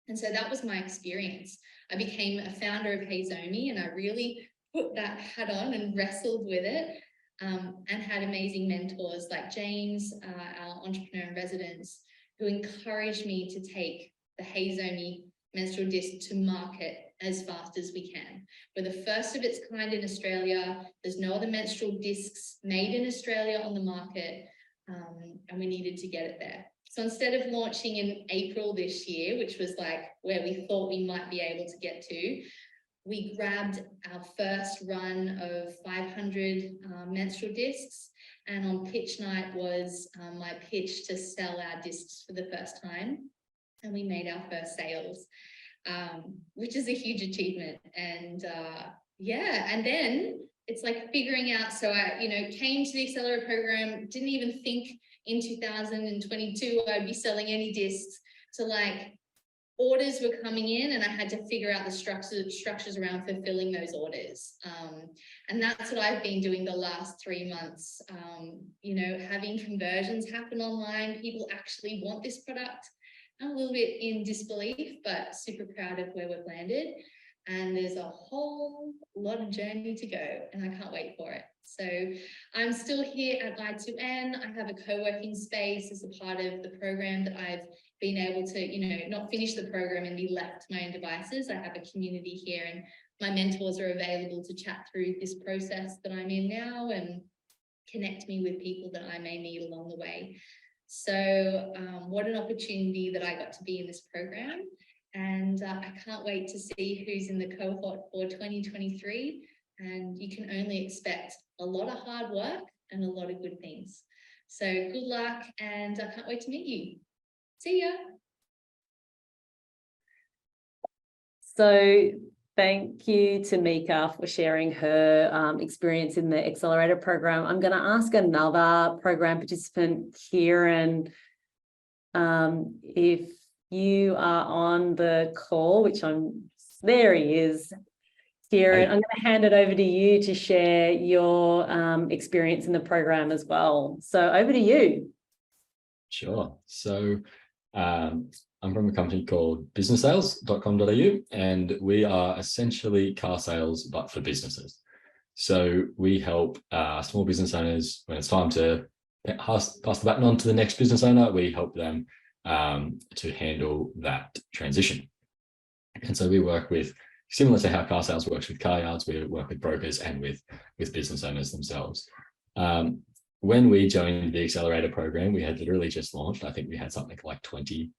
And so that was my experience. I became a founder of Heizomi, and I really put that hat on and wrestled with it. And had amazing mentors like James, our entrepreneur in residence, who encouraged me to take the Heizomi menstrual disc to market as fast as we can. We're the first of its kind in Australia. There's no other menstrual discs made in Australia on the market, and we needed to get it there. So instead of launching in April this year, which was like where we thought we might be able to get to, we grabbed our first run of 500 menstrual discs, and on pitch night was my pitch to sell our discs for the first time, and we made our first sales, which is a huge achievement. And yeah, and then it's like figuring out, so I, you know, came to the accelerator program, didn't even think in 2022 I'd be selling any discs, to like, orders were coming in and I had to figure out the structures around fulfilling those orders. And that's what I've been doing the last 3 months, you know, having conversions happen online. People actually want this product. I'm a little bit in disbelief, but super proud of where we've landed. And there's a whole lot of journey to go, and I can't wait for it. So I'm still here at I2N. I have a co-working space as a part of the program that I've been able to, you know, not finish the program and be left to my own devices. I have a community here, and my mentors are available to chat through this process that I'm in now and connect me with people that I may need along the way. So what an opportunity that I got to be in this program. And I can't wait to see who's in the cohort for 2023. And you can only expect a lot of hard work and a lot of good things. So good luck, and I can't wait to meet you. See ya. So thank you to Mika for sharing her experience in the accelerator program. I'm going to ask another program participant, Kieran, if you are on the call, which there he is. Kieran, I'm going to hand it over to you to share your experience in the program as well. So over to you. Sure. So I'm from a company called businesssales.com.au, and we are essentially car sales, but for businesses. So we help small business owners when it's time to pass the baton on to the next business owner. We help them to handle that transition. And so we work with, similar to how car sales works with car yards, we work with brokers and with business owners themselves. When we joined the accelerator program, we had literally just launched. I think we had something like 20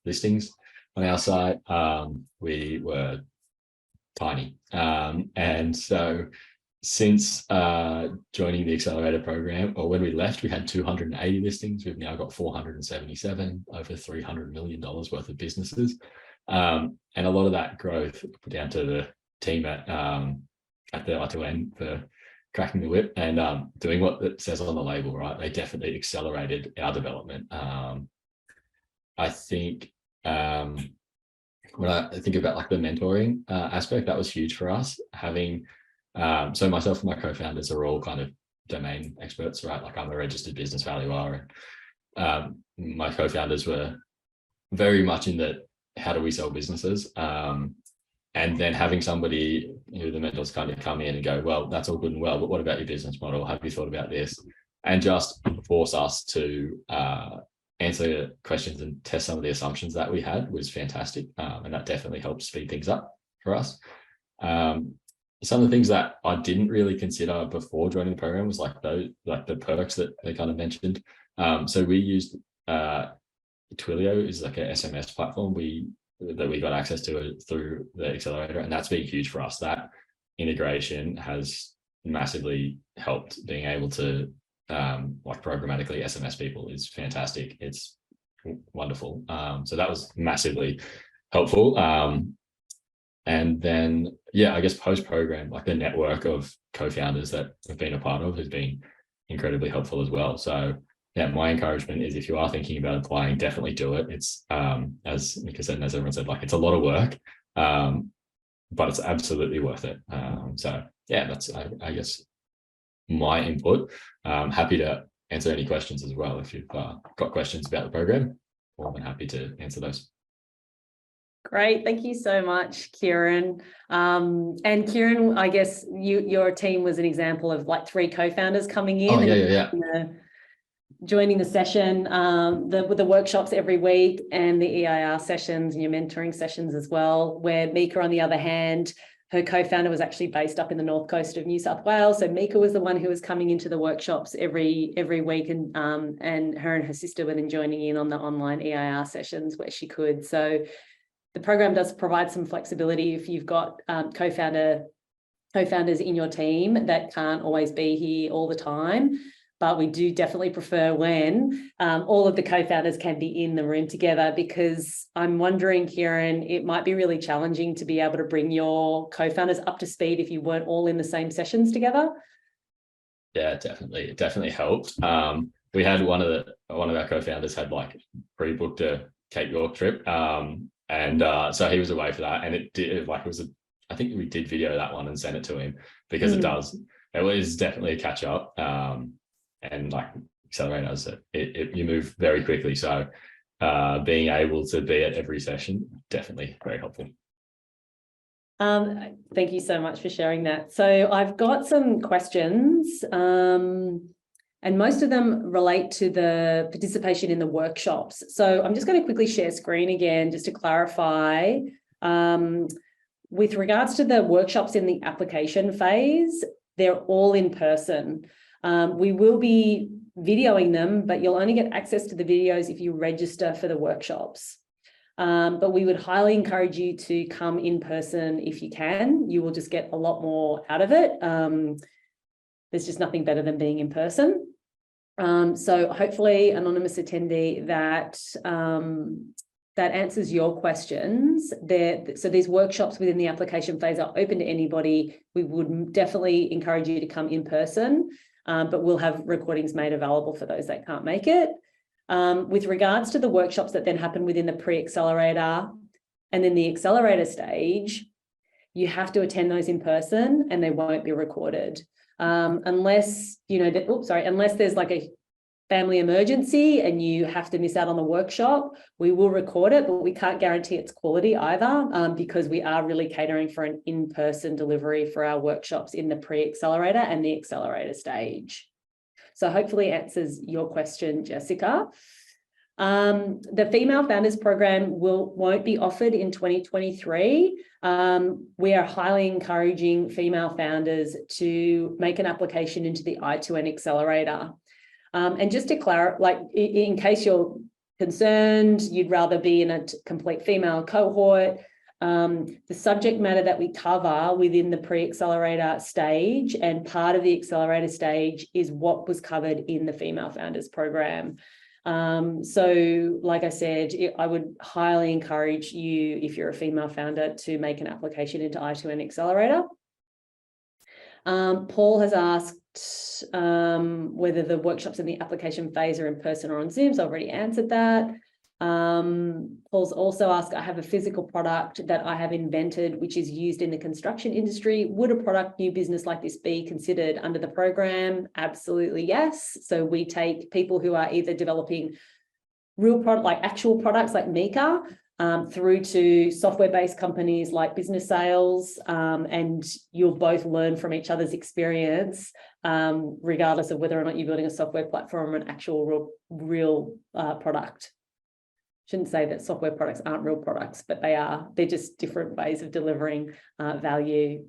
listings on our site. We were tiny. And so since joining the accelerator program, or when we left, we had 280 listings. We've now got 477, over $300 million worth of businesses. And a lot of that growth put down to the team at the I2N for cracking the whip and doing what it says on the label, right? They definitely accelerated our development. I think when I think about like the mentoring aspect, that was huge for us. Having so myself and my co-founders are all kind of domain experts, right? Like I'm a registered business valuer, and my co-founders were very much in the how do we sell businesses, and then having somebody who the mentors kind of come in and go, well, that's all good and well, but what about your business model? Have you thought about this? And just force us to answer questions and test some of the assumptions that we had was fantastic. And that definitely helped speed things up for us. Some of the things that I didn't really consider before joining the program was like the perks that they kind of mentioned. So we used Twilio is like a SMS platform that we got access to through the accelerator, and that's been huge for us. That integration has massively helped. Being able to like programmatically SMS people is fantastic. It's wonderful. So that was massively helpful. And then, yeah, I guess post-program, like the network of co-founders that I've been a part of has been incredibly helpful as well. So yeah, my encouragement is if you are thinking about applying, definitely do it. It's, as Mika said, and as everyone said, like it's a lot of work, but it's absolutely worth it. So yeah, that's, I guess, my input. Happy to answer any questions as well. If you've got questions about the program, more than happy to answer those. Great, thank you so much, Kieran. And Kieran, I guess your team was an example of like 3 co-founders coming in. Oh, yeah. Joining the session, the workshops every week, and the EIR sessions and your mentoring sessions as well, where Mika, on the other hand, her co-founder was actually based up in the north coast of New South Wales. So Mika was the one who was coming into the workshops every week, and her and her sister were then joining in on the online EIR sessions where she could. So the program does provide some flexibility if you've got co-founders in your team that can't always be here all the time. But we do definitely prefer when all of the co-founders can be in the room together, because I'm wondering, Kieran, it might be really challenging to be able to bring your co-founders up to speed if you weren't all in the same sessions together. Yeah, definitely. It definitely helped. We had one of our co-founders had like pre-booked a Cape York trip. So he was away for that. And I think we did video that one and send it to him, because it was definitely a catch up. And like accelerators, you move very quickly. So being able to be at every session, definitely very helpful. Thank you so much for sharing that. So I've got some questions, and most of them relate to the participation in the workshops. So I'm just going to quickly share screen again, just to clarify. With regards to the workshops in the application phase, they're all in person. We will be videoing them, but you'll only get access to the videos if you register for the workshops. But we would highly encourage you to come in person if you can. You will just get a lot more out of it. There's just nothing better than being in person. So hopefully, anonymous attendee, that answers your questions. So these workshops within the application phase are open to anybody. We would definitely encourage you to come in person, but we'll have recordings made available for those that can't make it. With regards to the workshops that then happen within the pre-accelerator and then the accelerator stage, you have to attend those in person, and they won't be recorded. Unless there's like a family emergency and you have to miss out on the workshop, we will record it, but we can't guarantee its quality either, because we are really catering for an in-person delivery for our workshops in the pre-accelerator and the accelerator stage. So hopefully answers your question, Jessica. The Female Founders Program won't be offered in 2023. We are highly encouraging female founders to make an application into the I2N Accelerator. And just to clarify, like in case you're concerned, you'd rather be in a complete female cohort, the subject matter that we cover within the pre-accelerator stage and part of the accelerator stage is what was covered in the Female Founders Program. So like I said, I would highly encourage you, if you're a female founder, to make an application into I2N Accelerator. Paul has asked whether the workshops in the application phase are in person or on Zoom. So I've already answered that. Paul's also asked, I have a physical product that I have invented, which is used in the construction industry. Would a product new business like this be considered under the program? Absolutely, yes. So we take people who are either developing real product, like actual products like Mika, through to software-based companies like Business Sales, and you'll both learn from each other's experience, regardless of whether or not you're building a software platform or an actual real product. Shouldn't say that software products aren't real products, but they are. They're just different ways of delivering value.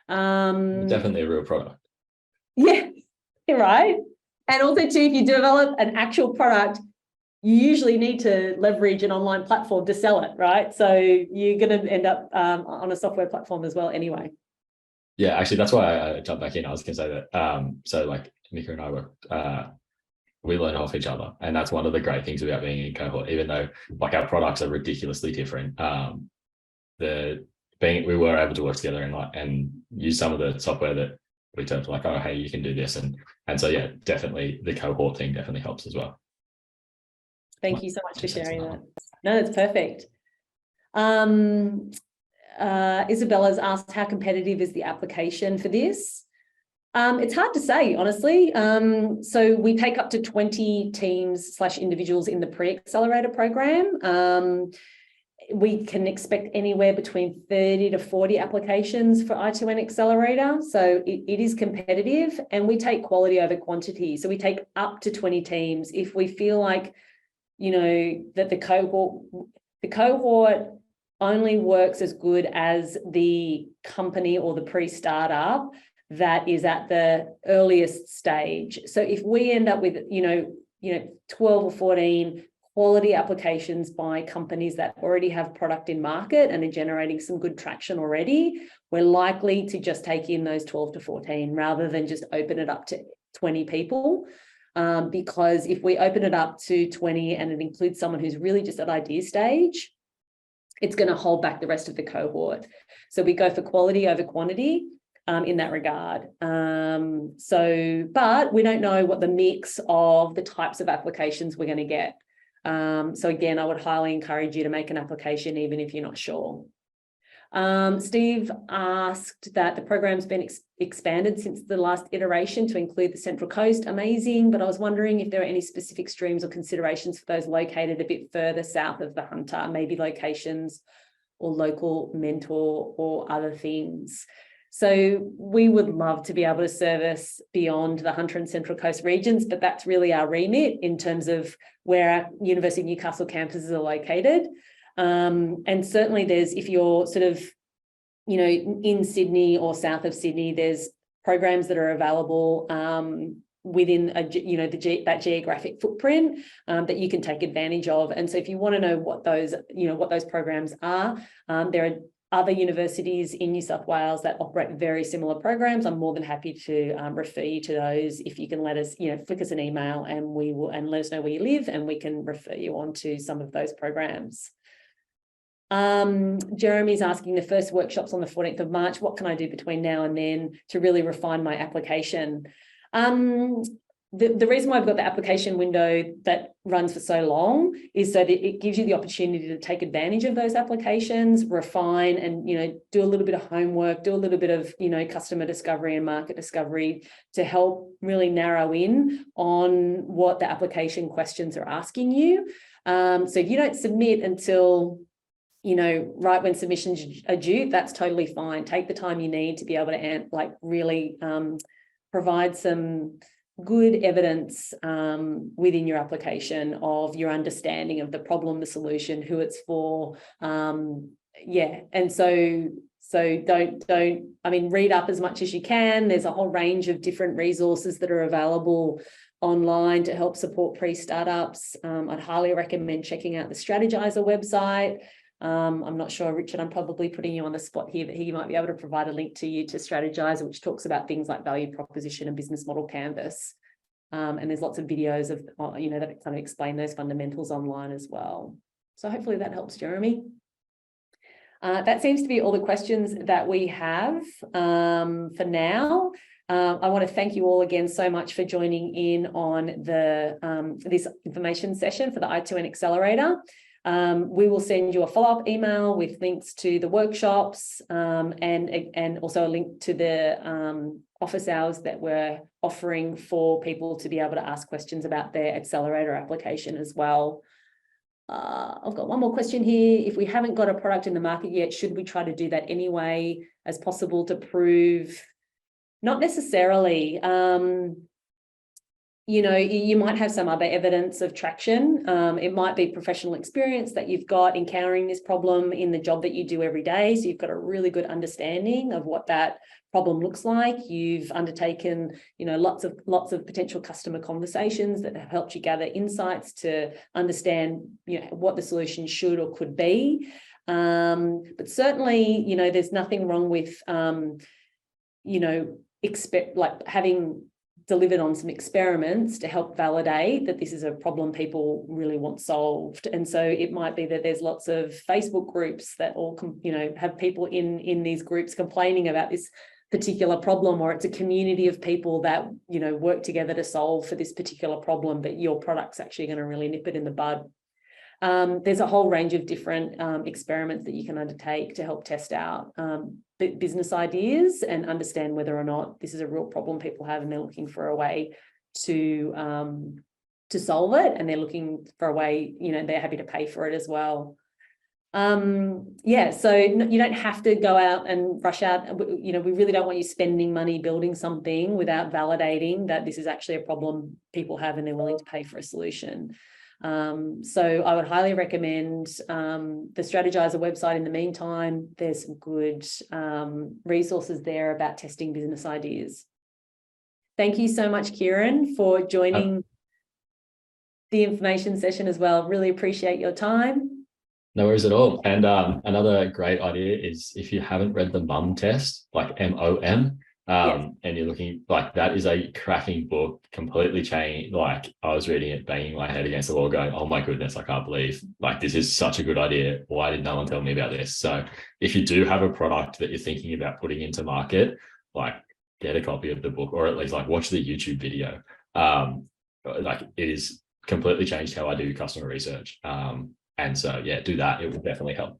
Definitely a real product. Yeah, you're right. And also too, if you develop an actual product, you usually need to leverage an online platform to sell it, right? So you're going to end up on a software platform as well anyway. Yeah, actually, that's why I jumped back in. I was going to say that. So like Mika and I work, we learn off each other. And that's one of the great things about being in cohort, even though like our products are ridiculously different. We were able to work together and use some of the software that we turned to, like, oh, hey, you can do this. And so, yeah, definitely the cohort thing definitely helps as well. Thank you so much for sharing that. No, that's perfect. Isabella's asked, how competitive is the application for this? It's hard to say, honestly. So we take up to 20 teams/individuals in the Pre-accelerator program. We can expect anywhere between 30 to 40 applications for I2N Accelerator. So it is competitive, and we take quality over quantity. So we take up to 20 teams. If we feel like, that the cohort only works as good as the company or the pre-startup that is at the earliest stage. So if we end up with, 12 or 14 quality applications by companies that already have product in market and are generating some good traction already, we're likely to just take in those 12 to 14 rather than just open it up to 20 people. Because if we open it up to 20 and it includes someone who's really just at idea stage, it's going to hold back the rest of the cohort. So we go for quality over quantity in that regard. But we don't know what the mix of the types of applications we're going to get. So again, I would highly encourage you to make an application even if you're not sure. Steve asked that the program's been expanded since the last iteration to include the Central Coast. Amazing, but I was wondering if there are any specific streams or considerations for those located a bit further south of the Hunter, maybe locations or local mentor or other things. So we would love to be able to service beyond the Hunter and Central Coast regions, but that's really our remit in terms of where our University of Newcastle campuses are located. And certainly there's, if you're sort of, in Sydney or south of Sydney, there's programs that are available within that geographic footprint that you can take advantage of. And so if you want to know what those programs are, there are other universities in New South Wales that operate very similar programs. I'm more than happy to refer you to those. If you can let us, flick us an email and let us know where you live, and we can refer you on to some of those programs. Jeremy's asking, the first workshop's on the 14th of March. What can I do between now and then to really refine my application? The reason why I've got the application window that runs for so long is so that it gives you the opportunity to take advantage of those applications, refine and, do a little bit of homework, do a little bit of, customer discovery and market discovery to help really narrow in on what the application questions are asking you. So if you don't submit until, right when submissions are due, that's totally fine. Take the time you need to be able to really provide some good evidence within your application of your understanding of the problem, the solution, who it's for. And so read up as much as you can. There's a whole range of different resources that are available online to help support pre-startups. I'd highly recommend checking out the Strategyzer website. I'm not sure, Richard, I'm probably putting you on the spot here, but he might be able to provide a link to you to Strategyzer, which talks about things like value proposition and business model canvas. And there's lots of videos of, that kind of explain those fundamentals online as well. So hopefully that helps, Jeremy. That seems to be all the questions that we have for now. I want to thank you all again so much for joining in on this information session for the I2N Accelerator. We will send you a follow-up email with links to the workshops and also a link to the office hours that we're offering for people to be able to ask questions about their accelerator application as well. I've got one more question here. If we haven't got a product in the market yet, should we try to do that anyway as possible to prove? Not necessarily. You know, you might have some other evidence of traction. It might be professional experience that you've got encountering this problem in the job that you do every day. So you've got a really good understanding of what that problem looks like. You've undertaken, you know, lots of potential customer conversations that have helped you gather insights to understand, you know, what the solution should or could be. But certainly, you know, there's nothing wrong with, you know, having delivered on some experiments to help validate that this is a problem people really want solved. And so it might be that there's lots of Facebook groups that all, you know, have people in these groups complaining about this particular problem, or it's a community of people that, you know, work together to solve for this particular problem, but your product's actually going to really nip it in the bud. There's a whole range of different experiments that you can undertake to help test out business ideas and understand whether or not this is a real problem people have and they're looking for a way to solve it, and they're looking for a way, you know, they're happy to pay for it as well. Yeah, so you don't have to go out and rush out. You know, we really don't want you spending money building something without validating that this is actually a problem people have and they're willing to pay for a solution. So I would highly recommend the Strategyzer website. In the meantime, there's some good resources there about testing business ideas. Thank you so much, Kieran, for joining the information session as well. Really appreciate your time. No worries at all. And another great idea is, if you haven't read the MUM test, like MOM, Yes. and you're looking, like, that is a cracking book, completely changed. Like, I was reading it, banging my head against the wall going, oh my goodness, I can't believe, like, this is such a good idea. Why did no one tell me about this? So if you do have a product that you're thinking about putting into market, like, get a copy of the book, or at least like watch the YouTube video. Like, it is completely changed how I do customer research. And so, yeah, do that. It will definitely help.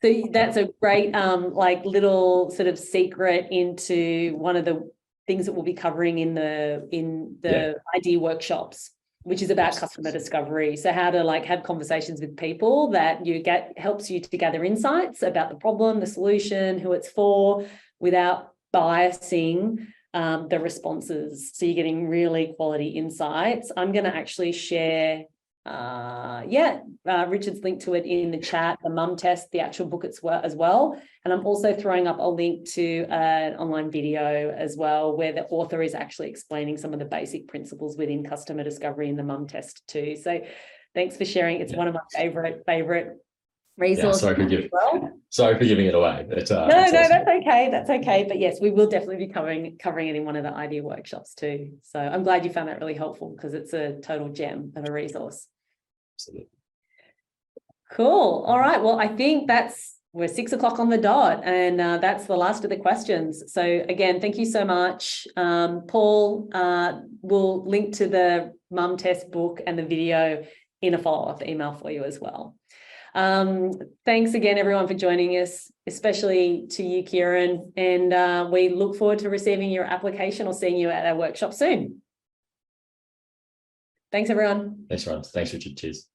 So that's a great like little sort of secret into one of the things that we'll be covering in the ID workshops, which is about customer discovery. So how to like have conversations with people that you get, helps you to gather insights about the problem, the solution, who it's for, without biasing the responses. So you're getting really quality insights. I'm going to actually share Richard's linked to it in the chat, the MUM test, the actual book as well. And I'm also throwing up a link to an online video as well, where the author is actually explaining some of the basic principles within customer discovery in the MUM test too. So thanks for sharing. It's one of my favorite resources. Sorry for giving it away. No, awesome. That's okay. That's okay. But yes, we will definitely be covering it in one of the idea workshops too. So I'm glad you found that really helpful, because it's a total gem of a resource. Absolutely. Cool. All right. Well, I think we're 6 o'clock on the dot, and that's the last of the questions. So again, thank you so much. Paul will link to the MUM test book and the video in a follow-up email for you as well. Thanks again, everyone, for joining us, especially to you, Kieran, and we look forward to receiving your application or seeing you at our workshop soon. Thanks, everyone. Thanks, Ron. Thanks, Richard. Cheers.